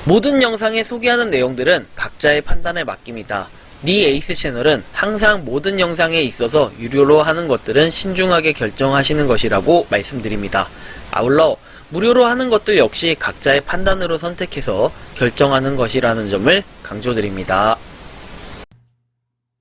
모든 영상에 소개하는 내용들은 각자의 판단에 맡깁니다. 리 에이스 채널은 항상 모든 영상에 있어서 유료로 하는 것들은 신중하게 결정하시는 것이라고 말씀드립니다. 아울러 무료로 하는 것들 역시 각자의 판단으로 선택해서 결정하는 것이라는 점을 강조드립니다.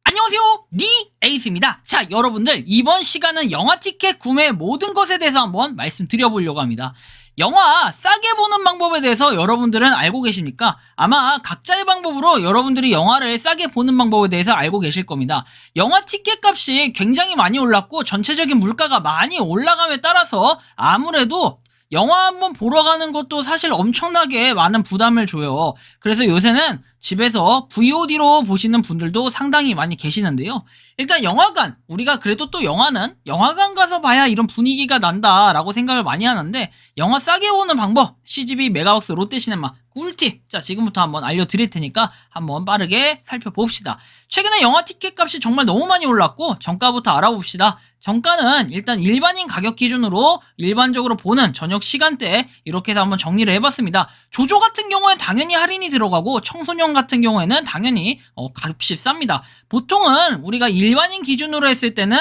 안녕하세요, 리 에이스입니다. 자, 여러분들, 이번 시간은 영화 티켓 구매 모든 것에 대해서 한번 말씀드려보려고 합니다. 영화 싸게 보는 방법에 대해서 여러분들은 알고 계십니까? 아마 각자의 방법으로 여러분들이 영화를 싸게 보는 방법에 대해서 알고 계실 겁니다. 영화 티켓 값이 굉장히 많이 올랐고 전체적인 물가가 많이 올라감에 따라서 아무래도 영화 한번 보러 가는 것도 사실 엄청나게 많은 부담을 줘요. 그래서 요새는 집에서 VOD로 보시는 분들도 상당히 많이 계시는데요. 일단 영화관, 우리가 그래도 또 영화는 영화관 가서 봐야 이런 분위기가 난다라고 생각을 많이 하는데, 영화 싸게 오는 방법, CGV, 메가박스, 롯데시네마 꿀팁, 자 지금부터 한번 알려드릴 테니까 한번 빠르게 살펴봅시다. 최근에 영화 티켓 값이 정말 너무 많이 올랐고 정가부터 알아봅시다. 정가는 일단 일반인 가격 기준으로 일반적으로 보는 저녁 시간대에 이렇게 해서 한번 정리를 해봤습니다. 조조 같은 경우엔 당연히 할인이 들어가고 청소년 같은 경우에는 당연히 값이 쌉니다. 보통은 우리가 일반인 기준으로 했을 때는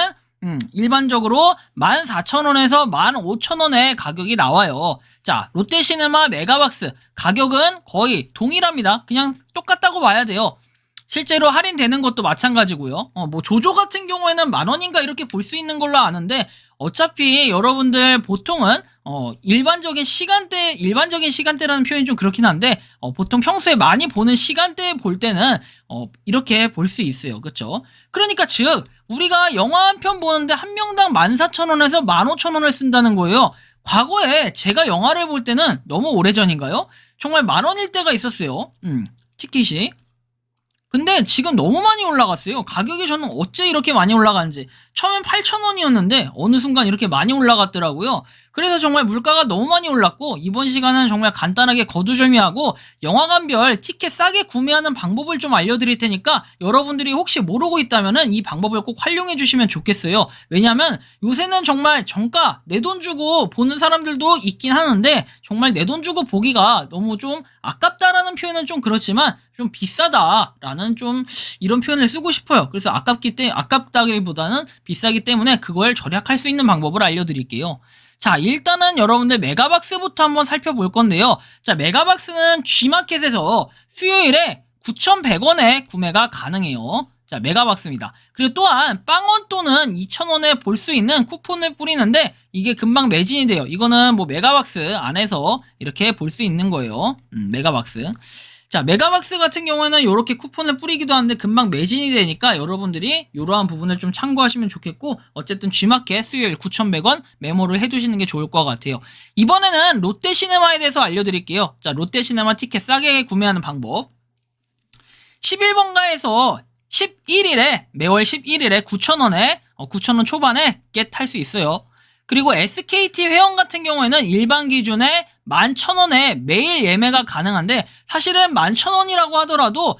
일반적으로 14,000원에서 15,000원의 가격이 나와요. 자, 롯데시네마 메가박스 가격은 거의 동일합니다. 그냥 똑같다고 봐야 돼요. 실제로 할인되는 것도 마찬가지고요. 뭐 조조 같은 경우에는 10,000원인가 이렇게 볼 수 있는 걸로 아는데, 어차피 여러분들 보통은 일반적인 시간대라는 표현이 좀 그렇긴 한데, 보통 평소에 많이 보는 시간대에 볼 때는 이렇게 볼 수 있어요. 그쵸? 그러니까 즉 우리가 영화 한 편 보는데 한 명당 14,000원에서 15,000원을 쓴다는 거예요. 과거에 제가 영화를 볼 때는 너무 오래전인가요? 정말 10,000원일 때가 있었어요. 티켓이. 근데 지금 너무 많이 올라갔어요. 가격이 저는 어째 이렇게 많이 올라가는지. 처음엔 8,000원이었는데 어느 순간 이렇게 많이 올라갔더라고요. 그래서 정말 물가가 너무 많이 올랐고, 이번 시간은 정말 간단하게 거두절미하고 영화관별 티켓 싸게 구매하는 방법을 좀 알려드릴 테니까 여러분들이 혹시 모르고 있다면 이 방법을 꼭 활용해 주시면 좋겠어요. 왜냐면 요새는 정말 정가 내 돈 주고 보는 사람들도 있긴 하는데, 정말 내 돈 주고 보기가 너무 좀 아깝다라는 표현은 좀 그렇지만 좀 비싸다라는 좀 이런 표현을 쓰고 싶어요. 그래서 아깝다기보다는 비싸기 때문에 그걸 절약할 수 있는 방법을 알려드릴게요. 자, 일단은 여러분들 메가박스부터 한번 살펴볼 건데요. 자, 메가박스는 G마켓에서 수요일에 9,100원에 구매가 가능해요. 자, 메가박스입니다. 그리고 또한 빵원 또는 2,000원에 볼 수 있는 쿠폰을 뿌리는데 이게 금방 매진이 돼요. 이거는 뭐 메가박스 안에서 이렇게 볼 수 있는 거예요. 메가박스. 자, 메가박스 같은 경우에는 이렇게 쿠폰을 뿌리기도 하는데 금방 매진이 되니까 여러분들이 이러한 부분을 좀 참고하시면 좋겠고, 어쨌든 G마켓 수요일 9,100원 메모를 해두시는 게 좋을 것 같아요. 이번에는 롯데시네마에 대해서 알려드릴게요. 자, 롯데시네마 티켓 싸게 구매하는 방법. 11번가에서 11일에 매월 11일에 9,000원에 9,000원 초반에 탈 수 있어요. 그리고 SKT 회원 같은 경우에는 일반 기준에 11,000원에 매일 예매가 가능한데, 사실은 11,000원이라고 하더라도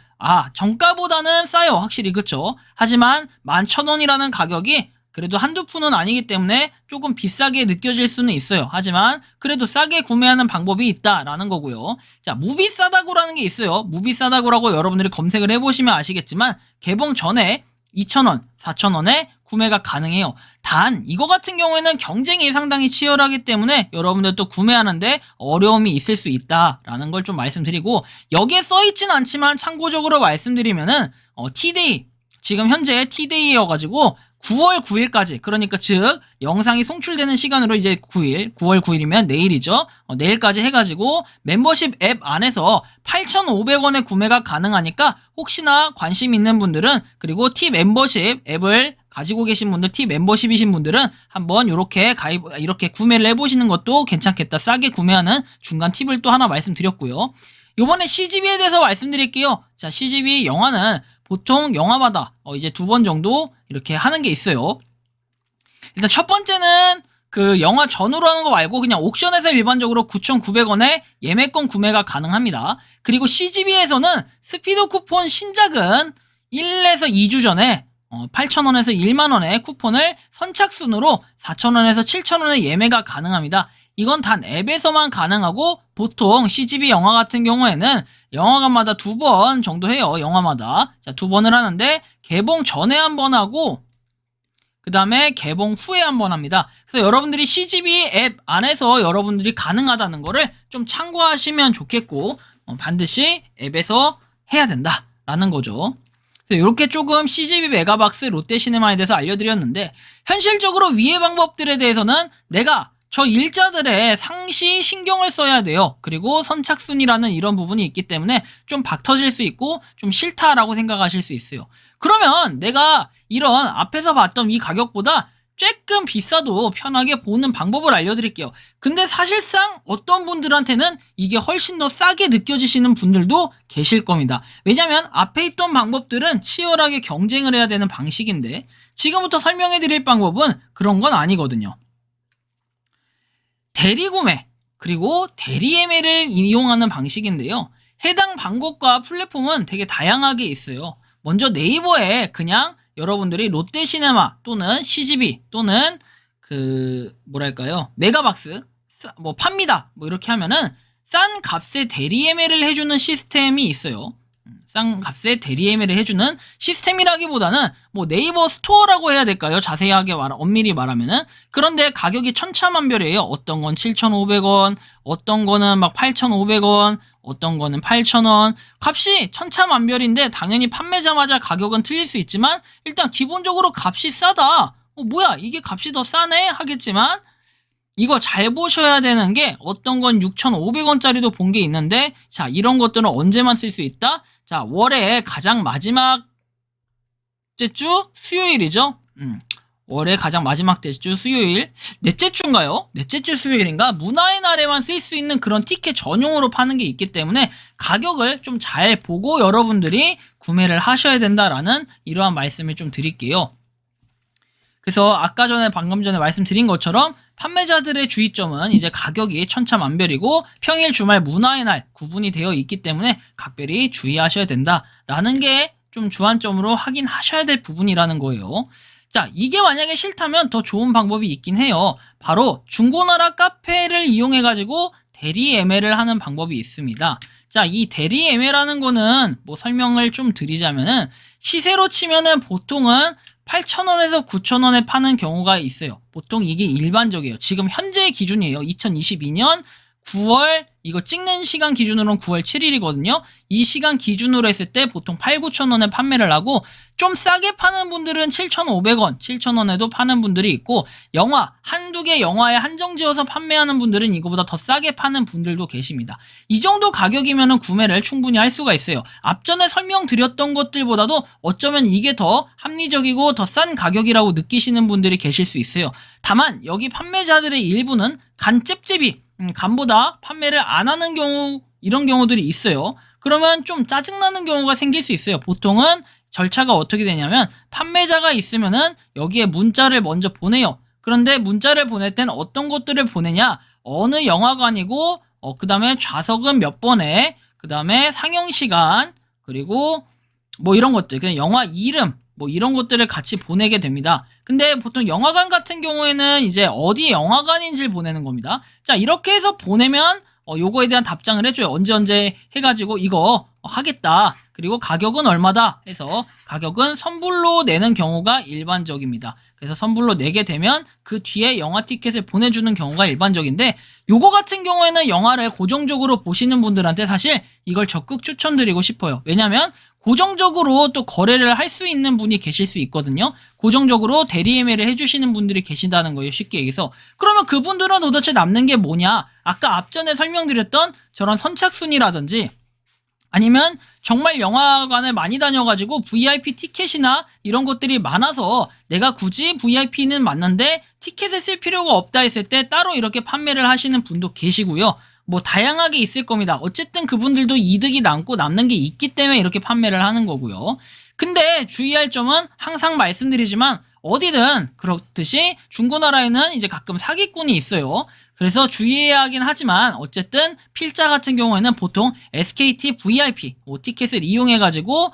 정가보다는 싸요. 확실히. 그쵸? 하지만 11,000원이라는 가격이 그래도 한두 푼은 아니기 때문에 조금 비싸게 느껴질 수는 있어요. 하지만 그래도 싸게 구매하는 방법이 있다라는 거고요. 자, 무비싸다고라는 게 있어요. 무비싸다고라고 여러분들이 검색을 해보시면 아시겠지만 개봉 전에 2,000원, 4,000원에 구매가 가능해요. 단 이거 같은 경우에는 경쟁이 상당히 치열하기 때문에 여러분들도 구매하는데 어려움이 있을 수 있다라는 걸 좀 말씀드리고, 여기에 써있진 않지만 참고적으로 말씀드리면은 T데이, 지금 현재 T데이여가지고 9월 9일까지, 그러니까 즉 영상이 송출되는 시간으로 이제 9월 9일이면 내일이죠. 내일까지 해가지고 멤버십 앱 안에서 8,500원에 구매가 가능하니까 혹시나 관심 있는 분들은, 그리고 T 멤버십 앱을 가지고 계신 분들, T 멤버십이신 분들은 한번 이렇게 구매를 해보시는 것도 괜찮겠다. 싸게 구매하는 중간 팁을 또 하나 말씀드렸고요. 요번에 CGV에 대해서 말씀드릴게요. 자, CGV 영화는 보통 영화마다 이제 2번 정도 이렇게 하는 게 있어요. 일단 첫 번째는 그 영화 전후로 하는 거 말고 그냥 옥션에서 일반적으로 9,900원에 예매권 구매가 가능합니다. 그리고 CGV에서는 스피드 쿠폰 신작은 1에서 2주 전에 8,000원에서 10,000원의 쿠폰을 선착순으로 4,000원에서 7,000원에 예매가 가능합니다. 이건 단 앱에서만 가능하고 보통 CGV 영화 같은 경우에는 영화관마다 2번 정도 해요. 영화마다. 자, 2번을 하는데 개봉 전에 한 번 하고 그 다음에 개봉 후에 한 번 합니다. 그래서 여러분들이 CGV 앱 안에서 여러분들이 가능하다는 거를 좀 참고하시면 좋겠고 반드시 앱에서 해야 된다라는 거죠. 그래서 이렇게 조금 CGV 메가박스 롯데시네마에 대해서 알려드렸는데 현실적으로 위의 방법들에 대해서는 내가 저 일자들의 상시 신경을 써야 돼요. 그리고 선착순이라는 이런 부분이 있기 때문에 좀 박터질 수 있고 좀 싫다라고 생각하실 수 있어요. 그러면 내가 이런 앞에서 봤던 이 가격보다 조금 비싸도 편하게 보는 방법을 알려드릴게요. 근데 사실상 어떤 분들한테는 이게 훨씬 더 싸게 느껴지시는 분들도 계실 겁니다. 왜냐면 앞에 있던 방법들은 치열하게 경쟁을 해야 되는 방식인데 지금부터 설명해 드릴 방법은 그런 건 아니거든요. 대리구매 그리고 대리예매를 이용하는 방식인데요. 해당 방법과 플랫폼은 되게 다양하게 있어요. 먼저 네이버에 그냥 여러분들이 롯데시네마 또는 CGV 또는 메가박스 뭐 팝니다 뭐 이렇게 하면은 싼 값에 대리예매를 해주는 시스템이 있어요. 싼 값에 대리예매를 해주는 시스템이라기보다는 뭐 네이버 스토어라고 해야 될까요? 자세하게 엄밀히 말하면은. 그런데 가격이 천차만별이에요. 어떤 건 7,500원, 어떤 거는 막 8,500원, 어떤 거는 8,000원. 값이 천차만별인데 당연히 판매자마다 가격은 틀릴 수 있지만 일단 기본적으로 값이 싸다. 뭐야 이게 값이 더 싸네 하겠지만 이거 잘 보셔야 되는 게 어떤 건 6,500원짜리도 본 게 있는데 자 이런 것들은 언제만 쓸 수 있다? 자 월의 가장 마지막 주 수요일이죠. 월의 가장 마지막 주 수요일 넷째 주인가요? 넷째 주 수요일인가? 문화의 날에만 쓸 수 있는 그런 티켓 전용으로 파는 게 있기 때문에 가격을 좀 잘 보고 여러분들이 구매를 하셔야 된다라는 이러한 말씀을 좀 드릴게요. 그래서 아까 전에 방금 전에 말씀드린 것처럼 판매자들의 주의점은 이제 가격이 천차만별이고 평일 주말 문화의 날 구분이 되어 있기 때문에 각별히 주의하셔야 된다라는 게 좀 주안점으로 확인하셔야 될 부분이라는 거예요. 자, 이게 만약에 싫다면 더 좋은 방법이 있긴 해요. 바로 중고나라 카페를 이용해가지고 대리예매를 하는 방법이 있습니다. 자, 이 대리예매라는 거는 뭐 설명을 좀 드리자면은 시세로 치면은 보통은 8,000원에서 9,000원에 파는 경우가 있어요. 보통 이게 일반적이에요. 지금 현재의 기준이에요. 2022년 9월 이거 찍는 시간 기준으로는 9월 7일이거든요. 이 시간 기준으로 했을 때 보통 8,000-9,000원에 판매를 하고 좀 싸게 파는 분들은 7,500원, 7,000원에도 파는 분들이 있고 영화, 한두 개 영화에 한정지어서 판매하는 분들은 이거보다 더 싸게 파는 분들도 계십니다. 이 정도 가격이면 구매를 충분히 할 수가 있어요. 앞전에 설명드렸던 것들보다도 어쩌면 이게 더 합리적이고 더 싼 가격이라고 느끼시는 분들이 계실 수 있어요. 다만 여기 판매자들의 일부는 간cep집이 간보다 판매를 안 하는 경우 이런 경우들이 있어요. 그러면 좀 짜증나는 경우가 생길 수 있어요. 보통은 절차가 어떻게 되냐면 판매자가 있으면은 여기에 문자를 먼저 보내요. 그런데 문자를 보낼 땐 어떤 것들을 보내냐 어느 영화관이고 그 다음에 좌석은 몇 번에 그 다음에 상영시간 그리고 뭐 이런 것들 그냥 영화 이름 뭐 이런 것들을 같이 보내게 됩니다. 근데 보통 영화관 같은 경우에는 이제 어디 영화관인지를 보내는 겁니다. 자 이렇게 해서 보내면 요거에 대한 답장을 해줘요. 언제 해가지고 이거 하겠다. 그리고 가격은 얼마다 해서 가격은 선불로 내는 경우가 일반적입니다. 그래서 선불로 내게 되면 그 뒤에 영화 티켓을 보내주는 경우가 일반적인데 요거 같은 경우에는 영화를 고정적으로 보시는 분들한테 사실 이걸 적극 추천드리고 싶어요. 왜냐면 고정적으로 또 거래를 할 수 있는 분이 계실 수 있거든요. 고정적으로 대리예매를 해주시는 분들이 계신다는 거예요. 쉽게 얘기해서. 그러면 그분들은 도대체 남는 게 뭐냐? 아까 앞전에 설명드렸던 저런 선착순이라든지 아니면 정말 영화관을 많이 다녀가지고 VIP 티켓이나 이런 것들이 많아서 내가 굳이 VIP는 맞는데 티켓을 쓸 필요가 없다 했을 때 따로 이렇게 판매를 하시는 분도 계시고요. 뭐 다양하게 있을 겁니다. 어쨌든 그분들도 이득이 남고 남는 게 있기 때문에 이렇게 판매를 하는 거고요. 근데 주의할 점은 항상 말씀드리지만 어디든 그렇듯이 중고나라에는 이제 가끔 사기꾼이 있어요. 그래서 주의해야 하긴 하지만 어쨌든 필자 같은 경우에는 보통 SKT VIP 티켓을 이용해가지고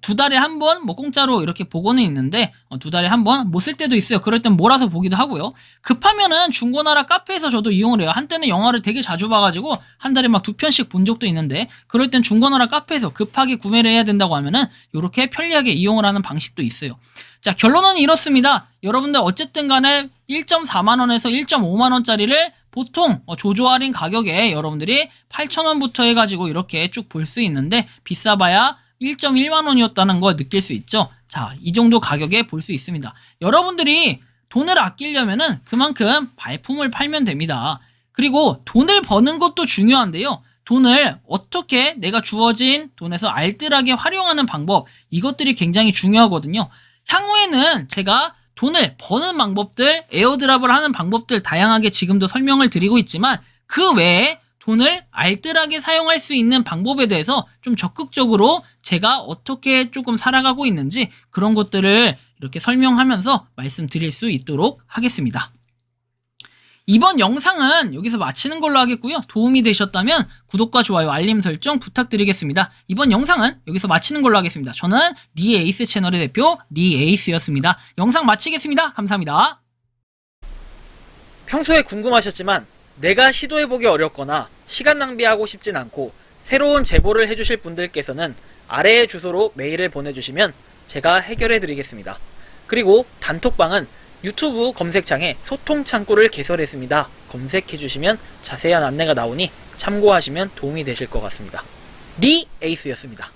두 달에 한 번 뭐 공짜로 이렇게 보고는 있는데 두 달에 한 번 못 쓸 때도 있어요. 그럴 땐 몰아서 보기도 하고요. 급하면은 중고나라 카페에서 저도 이용을 해요. 한때는 영화를 되게 자주 봐가지고 한 달에 막 2편씩 본 적도 있는데 그럴 땐 중고나라 카페에서 급하게 구매를 해야 된다고 하면은 이렇게 편리하게 이용을 하는 방식도 있어요. 자, 결론은 이렇습니다. 여러분들 어쨌든 간에 1.4만원에서 1.5만원짜리를 보통 조조 할인 가격에 여러분들이 8,000원부터 해가지고 이렇게 쭉 볼 수 있는데 비싸봐야 1.1만원이었다는 걸 느낄 수 있죠. 자, 이 정도 가격에 볼 수 있습니다. 여러분들이 돈을 아끼려면은 그만큼 발품을 팔면 됩니다. 그리고 돈을 버는 것도 중요한데요. 돈을 어떻게 내가 주어진 돈에서 알뜰하게 활용하는 방법, 이것들이 굉장히 중요하거든요. 향후에는 제가 돈을 버는 방법들, 에어드랍을 하는 방법들 다양하게 지금도 설명을 드리고 있지만 그 외에 돈을 알뜰하게 사용할 수 있는 방법에 대해서 좀 적극적으로 제가 어떻게 조금 살아가고 있는지 그런 것들을 이렇게 설명하면서 말씀드릴 수 있도록 하겠습니다. 이번 영상은 여기서 마치는 걸로 하겠고요. 도움이 되셨다면 구독과 좋아요, 알림 설정 부탁드리겠습니다. 이번 영상은 여기서 마치는 걸로 하겠습니다. 저는 리에이스 채널의 대표 리에이스였습니다. 영상 마치겠습니다. 감사합니다. 평소에 궁금하셨지만 내가 시도해보기 어렵거나 시간 낭비하고 싶진 않고 새로운 제보를 해주실 분들께서는 아래의 주소로 메일을 보내주시면 제가 해결해드리겠습니다. 그리고 단톡방은 유튜브 검색창에 소통 창구를 개설했습니다. 검색해주시면 자세한 안내가 나오니 참고하시면 도움이 되실 것 같습니다. 리에이스였습니다.